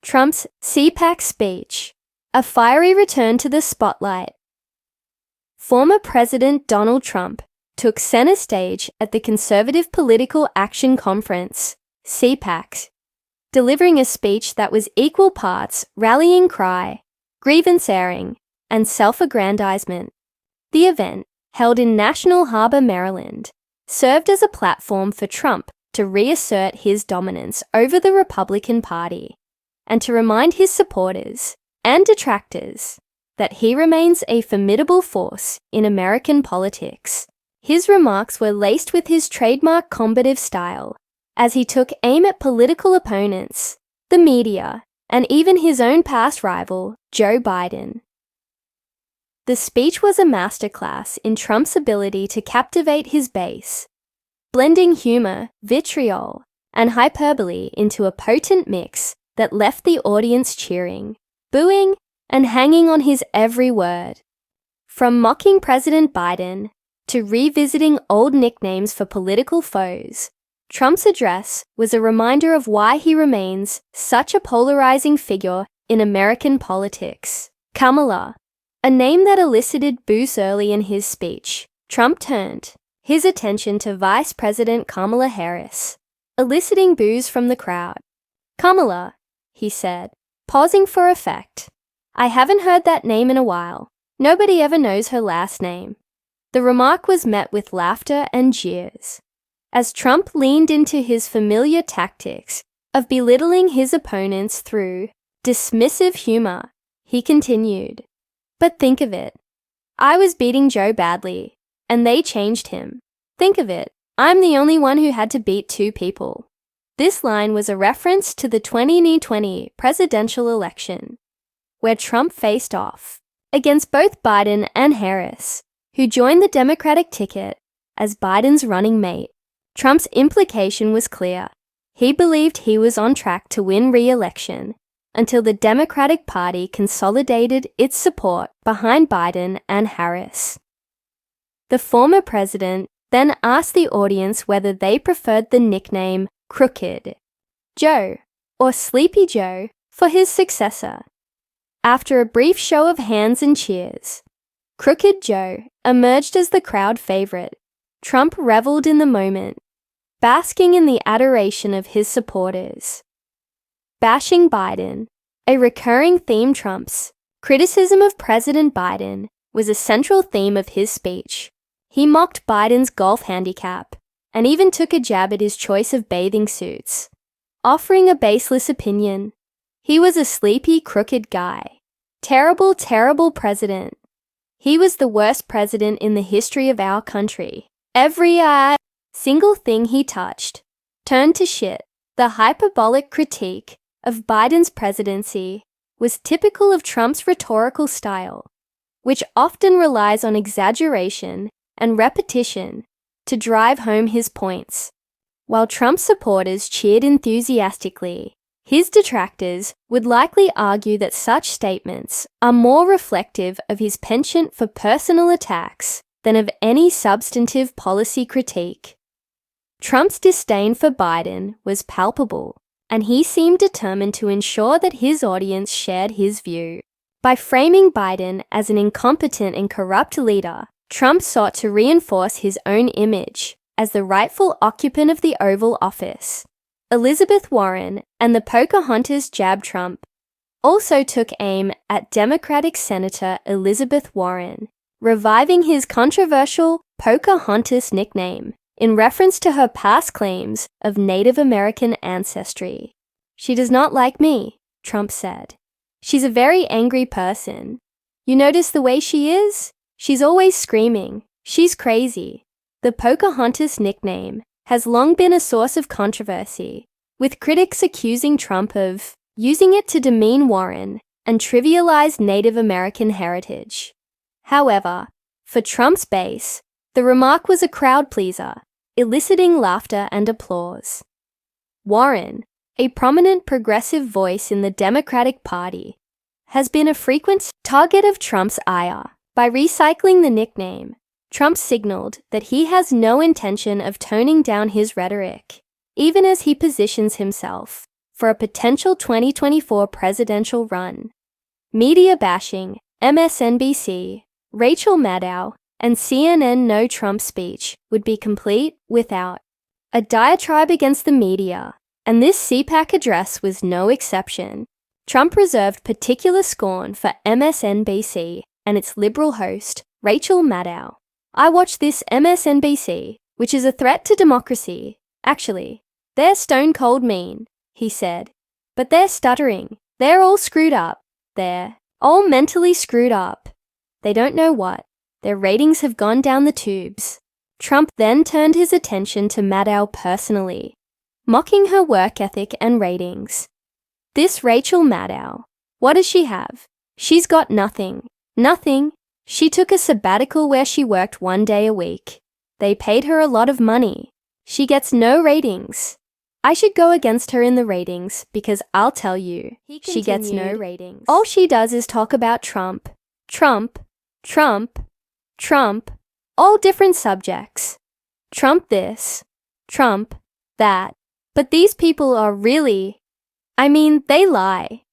Trump's CPAC speech, a fiery return to the spotlight. Former President Donald Trump took center stage at the Conservative Political Action Conference, CPAC, delivering a speech that was equal parts rallying cry, grievance airing, and self-aggrandizement. The event, held in National Harbor, Maryland, served as a platform for Trump to reassert his dominance over the Republican Party and to remind his supporters and detractors that he remains a formidable force in American politics. His remarks were laced with his trademark combative style as he took aim at political opponents, the media, and even his own past rival, Joe Biden. The speech was a masterclass in Trump's ability to captivate his base, blending humor, vitriol, and hyperbole into a potent mix that left the audience cheering, booing, and hanging on his every word. From mocking President Biden to revisiting old nicknames for political foes, Trump's address was a reminder of why he remains such a polarizing figure in American politics. Kamala, a name that elicited boos early in his speech, Trump turned his attention to Vice President Kamala Harris, eliciting boos from the crowd. "Kamala," he said, pausing for effect. "I haven't heard that name in a while. Nobody ever knows her last name." The remark was met with laughter and jeers. As Trump leaned into his familiar tactics of belittling his opponents through dismissive humor, he continued, "But think of it. I was beating Joe badly, and they changed him. Think of it. I'm the only one who had to beat two people." This line was a reference to the 2020 presidential election, where Trump faced off against both Biden and Harris, who joined the Democratic ticket as Biden's running mate. Trump's implication was clear. He believed he was on track to win re-election until the Democratic Party consolidated its support behind Biden and Harris. The former president then asked the audience whether they preferred the nickname Crooked Joe or Sleepy Joe for his successor. After a brief show of hands and cheers, Crooked Joe emerged as the crowd favorite. Trump reveled in the moment, basking in the adoration of his supporters. Bashing Biden, a recurring theme. Trump's criticism of President Biden was a central theme of his speech. He mocked Biden's golf handicap and even took a jab at his choice of bathing suits, offering a baseless opinion. He was a sleepy, crooked guy. Terrible, terrible president. He was the worst president in the history of our country. Every single thing he touched turned to shit. The hyperbolic critique of Biden's presidency was typical of Trump's rhetorical style, which often relies on exaggeration and repetition to drive home his points. While Trump's supporters cheered enthusiastically, his detractors would likely argue that such statements are more reflective of his penchant for personal attacks than of any substantive policy critique. Trump's disdain for Biden was palpable, and he seemed determined to ensure that his audience shared his view. By framing Biden as an incompetent and corrupt leader, Trump sought to reinforce his own image as the rightful occupant of the Oval Office. Elizabeth Warren and the Pocahontas jab Trump also took aim at Democratic Senator Elizabeth Warren, reviving his controversial Pocahontas nickname in reference to her past claims of Native American ancestry. "She does not like me," Trump said. "She's a very angry person. You notice the way she is? She's always screaming. She's crazy." The Pocahontas nickname has long been a source of controversy, with critics accusing Trump of using it to demean Warren and trivialize Native American heritage. However, for Trump's base, the remark was a crowd pleaser, eliciting laughter and applause. Warren, a prominent progressive voice in the Democratic Party, has been a frequent target of Trump's ire. By recycling the nickname, Trump signaled that he has no intention of toning down his rhetoric, even as he positions himself for a potential 2024 presidential run. Media bashing, MSNBC, Rachel Maddow, and CNN no Trump speech would be complete without a diatribe against the media, and this CPAC address was no exception. Trump reserved particular scorn for MSNBC and its liberal host, Rachel Maddow. I watch this MSNBC, which is a threat to democracy. Actually, they're stone cold mean, he said. But they're stuttering. They're all screwed up. They're all mentally screwed up. They don't know what. Their ratings have gone down the tubes. Trump then turned his attention to Maddow personally, mocking her work ethic and ratings. This Rachel Maddow, what does she have? She's got nothing. Nothing. She took a sabbatical where she worked 1 day a week. They paid her a lot of money. She gets no ratings. I should go against her in the ratings because I'll tell you, she gets no ratings. All she does is talk about Trump. Trump. Trump. Trump. All different subjects. Trump this. Trump that. But these people are really, they lie.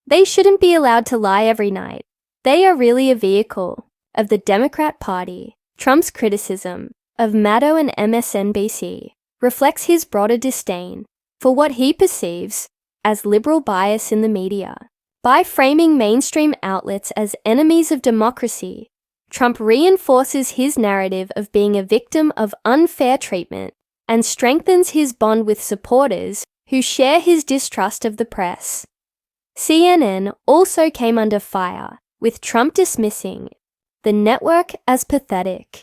They shouldn't be allowed to lie every night. They are really a vehicle of the Democrat Party. Trump's criticism of Maddow and MSNBC reflects his broader disdain for what he perceives as liberal bias in the media. By framing mainstream outlets as enemies of democracy, Trump reinforces his narrative of being a victim of unfair treatment and strengthens his bond with supporters who share his distrust of the press. CNN also came under fire, with Trump dismissing the network as pathetic.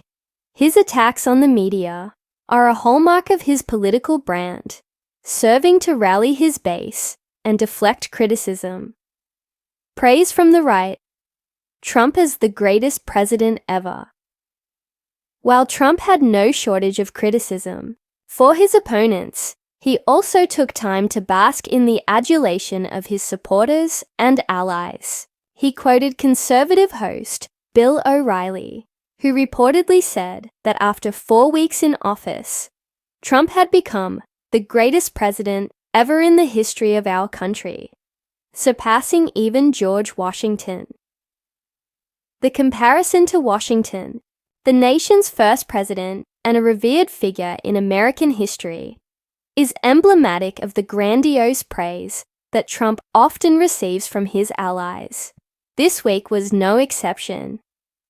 His attacks on the media are a hallmark of his political brand, serving to rally his base and deflect criticism. Praise from the right. Trump is the greatest president ever. While Trump had no shortage of criticism for his opponents, he also took time to bask in the adulation of his supporters and allies. He quoted conservative host Bill O'Reilly, who reportedly said that after 4 weeks in office, Trump had become the greatest president ever in the history of our country, surpassing even George Washington. The comparison to Washington, the nation's first president and a revered figure in American history, is emblematic of the grandiose praise that Trump often receives from his allies. This week was no exception,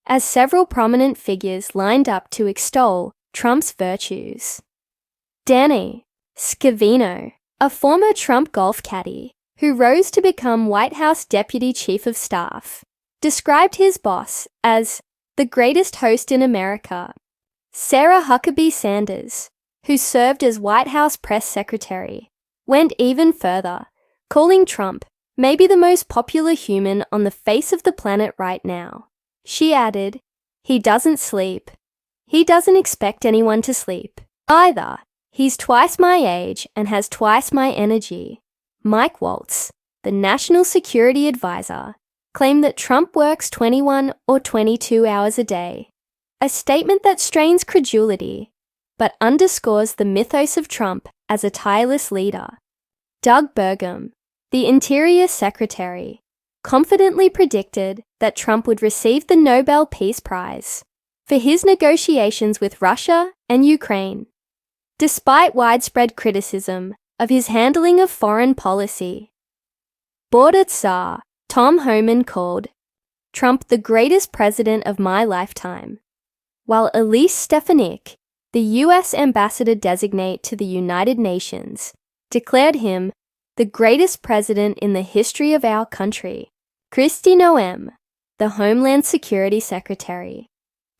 as several prominent figures lined up to extol Trump's virtues. Danny Scavino, a former Trump golf caddy who rose to become White House Deputy Chief of Staff, described his boss as the greatest host in America. Sarah Huckabee Sanders, who served as White House press secretary, went even further, calling Trump maybe the most popular human on the face of the planet right now. She added, "He doesn't sleep. He doesn't expect anyone to sleep either. He's twice my age and has twice my energy." Mike Waltz, the National Security Advisor, claimed that Trump works 21 or 22 hours a day, a statement that strains credulity, but underscores the mythos of Trump as a tireless leader. Doug Burgum, the Interior Secretary, confidently predicted that Trump would receive the Nobel Peace Prize for his negotiations with Russia and Ukraine, despite widespread criticism of his handling of foreign policy. Border Tsar Tom Homan called Trump the greatest president of my lifetime, while Elise Stefanik, the U.S. ambassador-designate to the United Nations, declared him the greatest president in the history of our country. Kristi Noem, the Homeland Security Secretary,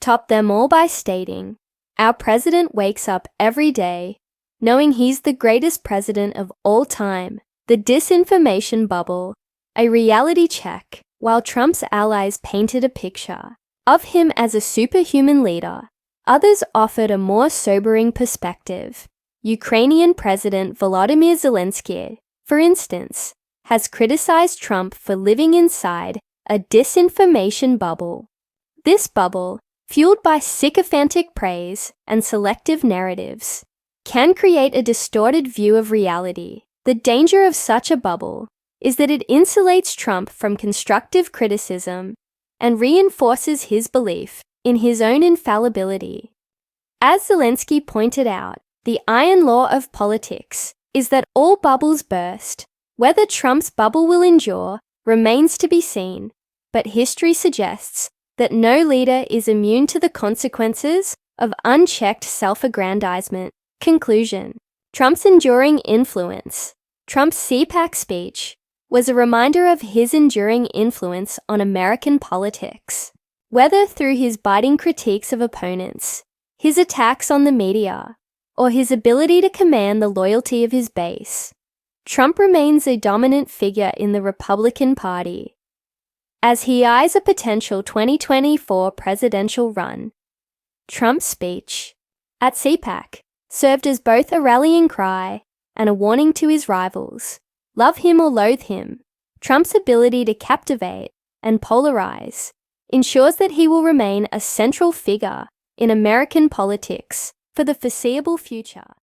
topped them all by stating, "Our president wakes up every day knowing he's the greatest president of all time." The disinformation bubble, a reality check, while Trump's allies painted a picture of him as a superhuman leader. Others offered a more sobering perspective. Ukrainian President Volodymyr Zelensky, for instance, has criticized Trump for living inside a disinformation bubble. This bubble, fueled by sycophantic praise and selective narratives, can create a distorted view of reality The danger of such a bubble is that it insulates Trump from constructive criticism and reinforces his belief in his own infallibility. As Zelensky pointed out, the iron law of politics is that all bubbles burst. Whether Trump's bubble will endure remains to be seen, but history suggests that no leader is immune to the consequences of unchecked self-aggrandizement. Conclusion: Trump's enduring influence. Trump's CPAC speech was a reminder of his enduring influence on American politics. Whether through his biting critiques of opponents, his attacks on the media, or his ability to command the loyalty of his base, Trump remains a dominant figure in the Republican Party. As he eyes a potential 2024 presidential run, Trump's speech at CPAC served as both a rallying cry and a warning to his rivals. Love him or loathe him, Trump's ability to captivate and polarize ensures that he will remain a central figure in American politics for the foreseeable future.